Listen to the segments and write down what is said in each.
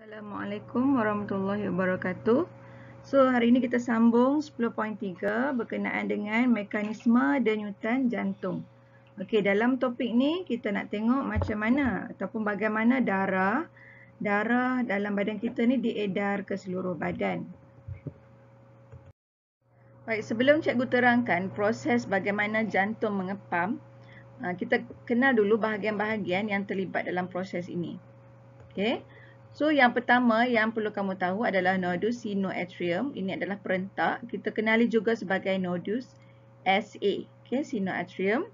Assalamualaikum warahmatullahi wabarakatuh. So, hari ini kita sambung 10.3 berkenaan dengan mekanisme denyutan jantung. Okey, dalam topik ni kita nak tengok macam mana ataupun bagaimana darah dalam badan kita ni diedar ke seluruh badan. Baik, sebelum cikgu terangkan proses bagaimana jantung mengepam, kita kenal dulu bahagian-bahagian yang terlibat dalam proses ini. Okey. So, yang pertama yang perlu kamu tahu adalah nodus sinoatrium. Ini adalah perentak. Kita kenali juga sebagai nodus SA. Okay, sinoatrium.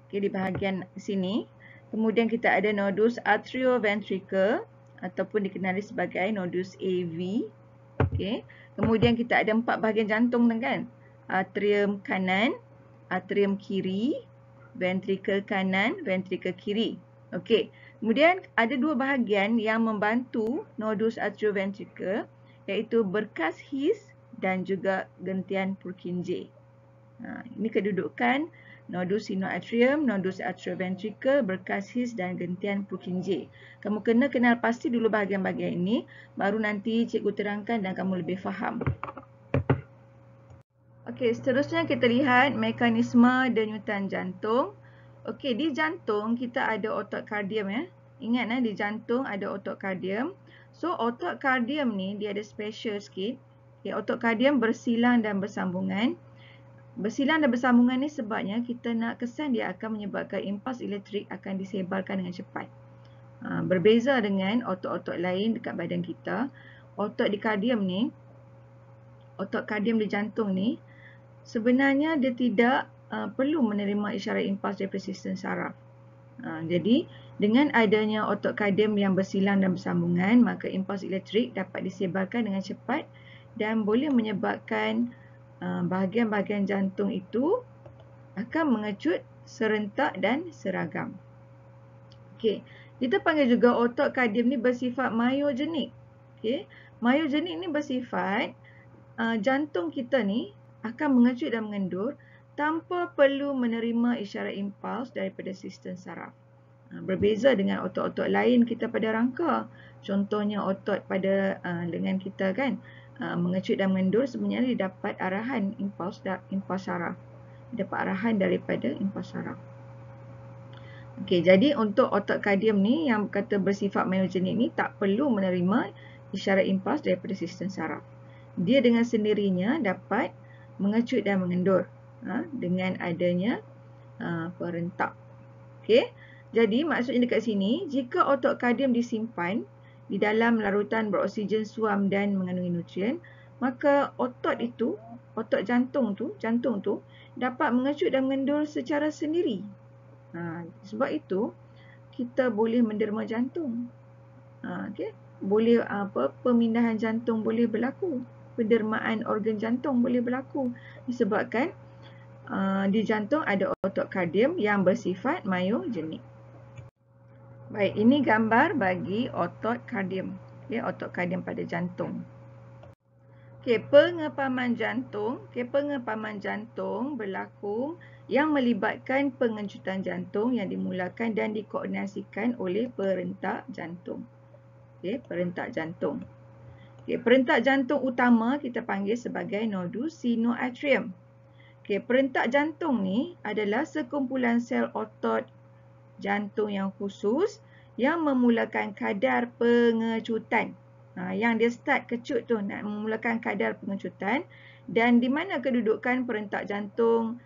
Okay, di bahagian sini. Kemudian kita ada nodus atrioventricle ataupun dikenali sebagai nodus AV. Okay. Kemudian kita ada 4 bahagian jantung kan? Atrium kanan, atrium kiri, ventricle kanan, ventricle kiri. Okey. Kemudian ada 2 bahagian yang membantu nodus atrioventricle, iaitu berkas His dan juga gentian Purkinje. Ini kedudukan nodus sinoatrium, nodus atrioventricle, berkas His dan gentian Purkinje. Kamu kena kenal pasti dulu bahagian-bahagian ini, baru nanti cikgu terangkan dan kamu lebih faham. Okey, seterusnya kita lihat mekanisme denyutan jantung. Okey, di jantung kita ada otot kardium ya. Ingat di jantung ada otot kardium. So, otot kardium ni dia ada special sikit. Okay, otot kardium bersilang dan bersambungan. Bersilang dan bersambungan ni sebabnya kita nak kesan dia akan menyebabkan impuls elektrik akan disebarkan dengan cepat. Berbeza dengan otot-otot lain dekat badan kita. Otot di kardium ni, otot kardium di jantung ni, sebenarnya dia tidak perlu menerima isyarat impuls daripada sistem saraf. Jadi, dengan adanya otot kardium yang bersilang dan bersambungan, maka impuls elektrik dapat disebarkan dengan cepat dan boleh menyebabkan bahagian-bahagian jantung itu akan mengecut serentak dan seragam. Okey, kita panggil juga otot kardium ni bersifat myogenik. Okey, myogenik ni bersifat jantung kita ni akan mengecut dan mengendur tanpa perlu menerima isyarat impuls daripada sistem saraf. Berbeza dengan otot-otot lain kita pada rangka. Contohnya otot pada lengan kita kan, mengecut dan mengendur sebenarnya dia dapat arahan impuls saraf. Dapat arahan daripada impuls saraf. Okey, jadi untuk otot kardium ni yang kata bersifat myogenik ni tak perlu menerima isyarat impuls daripada sistem saraf. Dia dengan sendirinya dapat mengecut dan mengendur dengan adanya perentak. Okey. Jadi maksudnya dekat sini, jika otot kardium disimpan di dalam larutan beroksigen suam dan mengandungi nutrien, maka otot jantung tu dapat mengecut dan mengendur secara sendiri. Sebab itu kita boleh menderma jantung. Okey. Boleh pemindahan jantung boleh berlaku. Pendermaan organ jantung boleh berlaku disebabkan di jantung ada otot kardium yang bersifat myogenik. Baik, ini gambar bagi otot kardium. Okay, otot kardium pada jantung. Okay, pengepaman jantung berlaku yang melibatkan pengencutan jantung yang dimulakan dan dikoordinasikan oleh perentak jantung. Okay, perentak jantung. Okay, perentak jantung utama kita panggil sebagai nodus sinoatrium. Okay, perentak jantung ni adalah sekumpulan sel otot jantung yang khusus yang memulakan kadar pengecutan. Yang dia start kecut tu nak memulakan kadar pengecutan, dan di mana kedudukan perentak jantung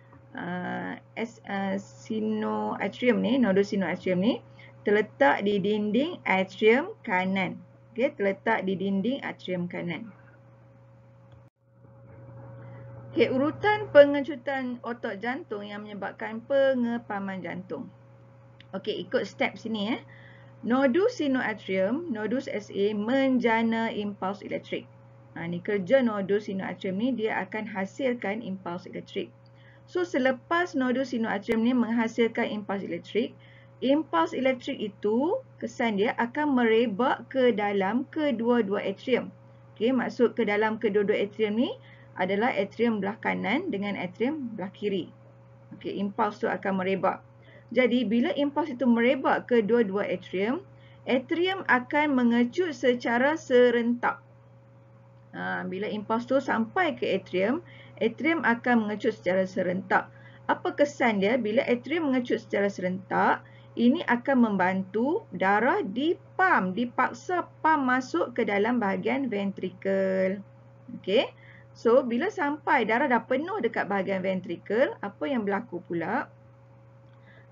sinoatrium ni, nodus sinoatrium ni terletak di dinding atrium kanan. Okay, terletak di dinding atrium kanan. Okay, urutan pengecutan otot jantung yang menyebabkan pengepaman jantung. Okey, ikut step sini . Nodus sinoatrium, nodus SA menjana impuls elektrik. Ni kerja nodus sinoatrium ni, dia akan hasilkan impuls elektrik. So, selepas nodus sinoatrium ni menghasilkan impuls elektrik itu kesan dia akan merebak ke dalam kedua-dua atrium. Okey, maksud ke dalam kedua-dua atrium ni adalah atrium belah kanan dengan atrium belah kiri. Okey, impuls tu akan merebak. Jadi, bila impuls itu merebak ke dua-dua atrium, atrium akan mengecut secara serentak. Bila impuls tu sampai ke atrium, atrium akan mengecut secara serentak. Apa kesan dia? Bila atrium mengecut secara serentak, ini akan membantu darah dipaksa pam masuk ke dalam bahagian ventricle. Okey. So, bila sampai darah dah penuh dekat bahagian ventricle, apa yang berlaku pula?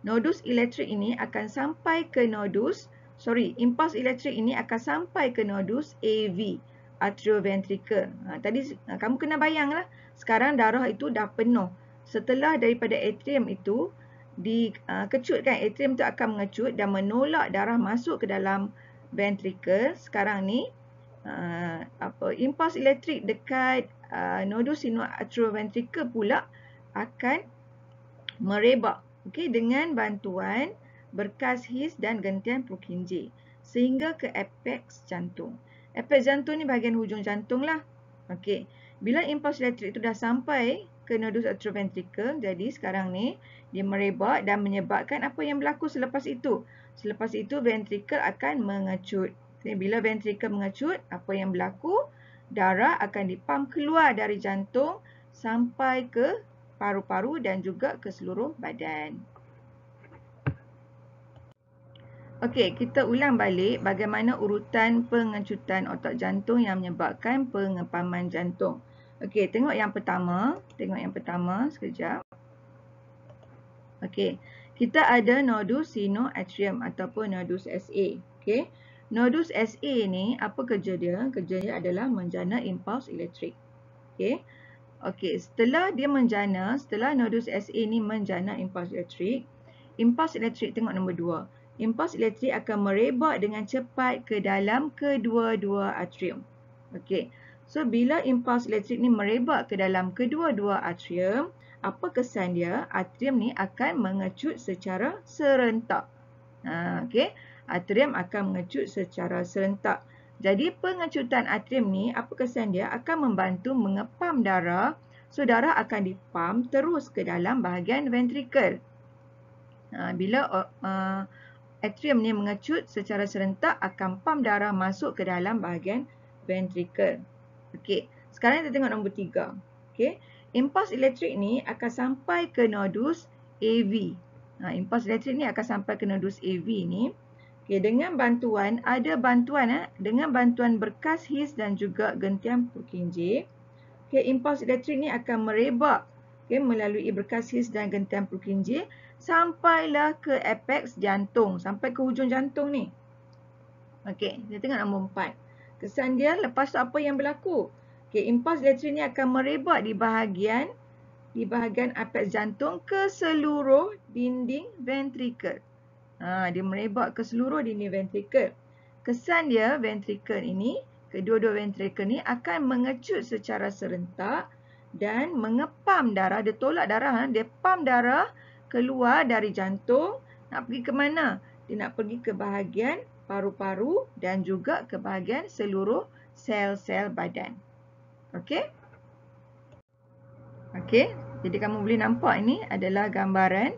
Nodus elektrik ini akan sampai ke impuls elektrik ini akan sampai ke nodus AV, atrioventricle. Tadi kamu kena bayanglah, sekarang darah itu dah penuh. Setelah daripada atrium itu dikecutkan, atrium itu akan mengecut dan menolak darah masuk ke dalam ventricle. Sekarang ni impuls elektrik dekat nodus sinoatrioventricle pula akan merebak, okey, dengan bantuan berkas His dan gentian Purkinje sehingga ke apex jantung. Apex jantung ni bahagian hujung jantung lah. Okey, bila impuls elektrik itu dah sampai ke nodus atrioventricle, jadi sekarang ni dia merebak dan menyebabkan apa yang berlaku selepas itu? Selepas itu ventricle akan mengecut. Okay, bila ventricle mengecut, apa yang berlaku? Darah akan dipam keluar dari jantung sampai ke paru-paru dan juga ke seluruh badan. Okey, kita ulang balik bagaimana urutan pengecutan otot jantung yang menyebabkan pengepaman jantung. Okey, tengok yang pertama. Sekejap. Okey, kita ada nodus sinoatrium ataupun nodus SA. Okey, nodus SA ni apa kerja dia? Kerja dia adalah menjana impuls elektrik. Okey. Okey, setelah nodus SA ni menjana impuls elektrik tengok nombor 2. Impuls elektrik akan merebak dengan cepat ke dalam kedua-dua atrium. Okey. So, bila impuls elektrik ni merebak ke dalam kedua-dua atrium, apa kesan dia? Atrium ni akan mengecut secara serentak. Okey. Atrium akan mengecut secara serentak. Jadi, pengecutan atrium ni, apa kesan dia? Akan membantu mengepam darah. So, darah akan dipam terus ke dalam bahagian ventricle. Bila atrium ni mengecut secara serentak, akan pam darah masuk ke dalam bahagian ventricle. Okey, sekarang kita tengok nombor 3. Okey, impuls elektrik ni akan sampai ke nodus AV. Impuls elektrik ni akan sampai ke nodus AV ni. Okey, dengan bantuan berkas His dan juga gentian Purkinje. Okey, impuls elektrik ni akan merebak, okey, melalui berkas His dan gentian Purkinje sampailah ke apex jantung, sampai ke hujung jantung ni. Okey, kita tengok nombor 4. Kesan dia lepas tu apa yang berlaku? Okey, impuls elektrik ni akan merebak di bahagian apex jantung ke seluruh dinding ventricle. Dia merebak ke seluruh dinding ventricle. Kesan dia ventricle ini, kedua-dua ventricle ni akan mengecut secara serentak dan mengepam darah. Dia tolak darah, dia pam darah keluar dari jantung. Nak pergi ke mana? Dia nak pergi ke bahagian paru-paru dan juga ke bahagian seluruh sel-sel badan. Okey? Okey, jadi kamu boleh nampak ini adalah gambaran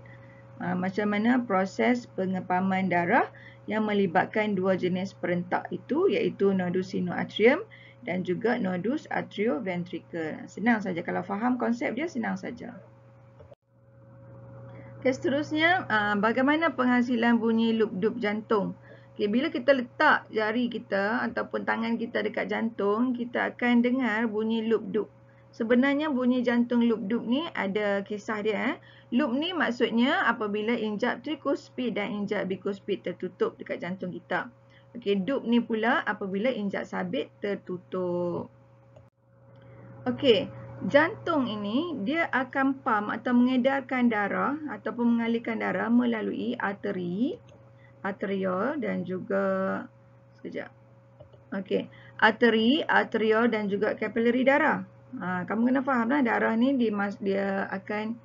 macam mana proses pengepaman darah yang melibatkan dua jenis perentak itu, iaitu nodus sinoatrium dan juga nodus atrioventricle. Senang saja, kalau faham konsep dia, senang saja. Okay, seterusnya, bagaimana penghasilan bunyi lup-dup jantung? Okay, bila kita letak jari kita ataupun tangan kita dekat jantung, kita akan dengar bunyi lup-dup. Sebenarnya bunyi jantung lup-dup ni ada kisah dia. Loop ni maksudnya apabila injap trikuspid dan injap bikuspid tertutup dekat jantung kita. Okey, dup ni pula apabila injap sabit tertutup. Okey, jantung ini dia akan pam atau mengedarkan darah ataupun mengalirkan darah melalui arteri, arteriol dan juga arteriol dan juga kapilari darah. Kamu kena fahamlah, darah ni dia akan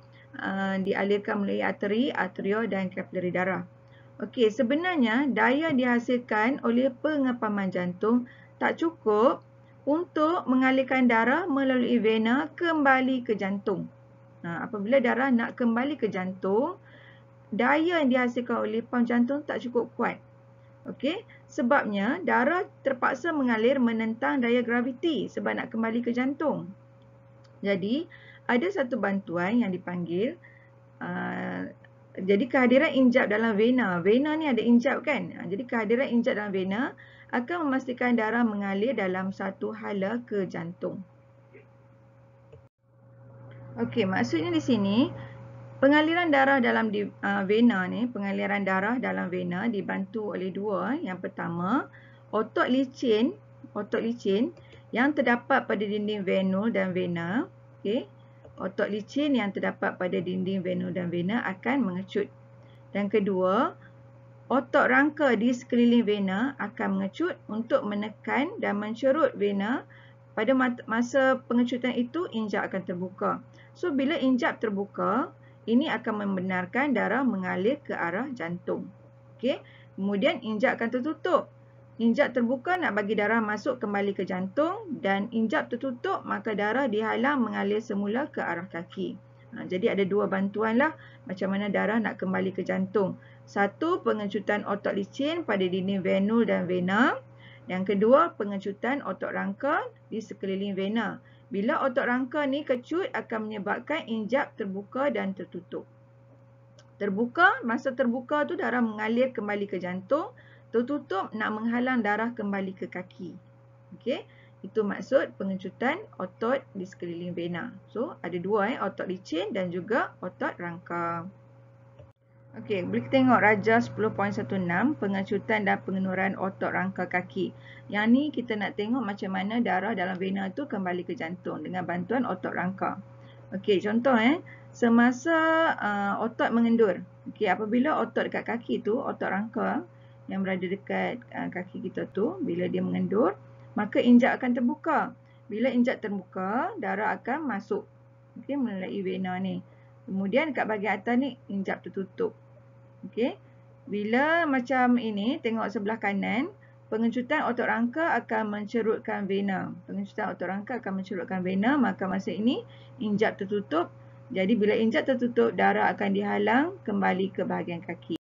dialirkan melalui arteri, arteriol dan kapilari darah. Okey, sebenarnya daya dihasilkan oleh pengepaman jantung tak cukup untuk mengalirkan darah melalui vena kembali ke jantung. Apabila darah nak kembali ke jantung, daya yang dihasilkan oleh pam jantung tak cukup kuat. Okey, sebabnya darah terpaksa mengalir menentang daya graviti sebab nak kembali ke jantung. Jadi, ada satu bantuan yang dipanggil jadi kehadiran injap dalam vena. Vena ni ada injap kan? Jadi kehadiran injap dalam vena akan memastikan darah mengalir dalam satu hala ke jantung. Okey, maksudnya di sini pengaliran darah dalam vena ni, pengaliran darah dalam vena dibantu oleh dua. Yang pertama, otot licin yang terdapat pada dinding venul dan vena. Okey. Otot licin yang terdapat pada dinding venul dan vena akan mengecut. Dan kedua, otot rangka di sekeliling vena akan mengecut untuk menekan dan mencerut vena. Pada masa pengecutan itu, injap akan terbuka. So, bila injap terbuka, ini akan membenarkan darah mengalir ke arah jantung. Okey. Kemudian injap akan tertutup. Injap terbuka nak bagi darah masuk kembali ke jantung dan injap tertutup maka darah dihalang mengalir semula ke arah kaki. Jadi ada dua bantuan lah macam mana darah nak kembali ke jantung. Satu, pengecutan otot licin pada dinding venul dan vena. Yang kedua, pengecutan otot rangka di sekeliling vena. Bila otot rangka ni kecut akan menyebabkan injap terbuka dan tertutup. Masa terbuka tu darah mengalir kembali ke jantung. Tertutup nak menghalang darah kembali ke kaki. Okey, itu maksud pengecutan otot di sekeliling vena. So, ada dua otot licin dan juga otot rangka. Okey, boleh kita tengok Raja 10.16, pengecutan dan pengenuran otot rangka kaki. Yang ni kita nak tengok macam mana darah dalam vena tu kembali ke jantung dengan bantuan otot rangka. Okey, contoh semasa otot mengendur. Okey, apabila otot dekat kaki tu, otot rangka yang berada dekat kaki kita tu, bila dia mengendur, maka injap akan terbuka. Bila injap terbuka, darah akan masuk melalui vena ni. Kemudian kat bahagian atas ni injap tertutup. Okey. Bila macam ini, tengok sebelah kanan, pengecutan otot rangka akan mencerutkan vena. Pengecutan otot rangka akan mencerutkan vena, maka masa ini injap tertutup. Jadi bila injap tertutup, darah akan dihalang kembali ke bahagian kaki.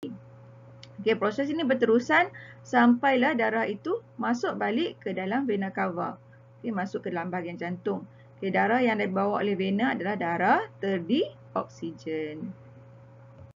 Okey, proses ini berterusan sampailah darah itu masuk balik ke dalam vena cava. Okey, masuk ke dalam bahagian jantung. Okey, darah yang dibawa oleh vena adalah darah terdioksigen.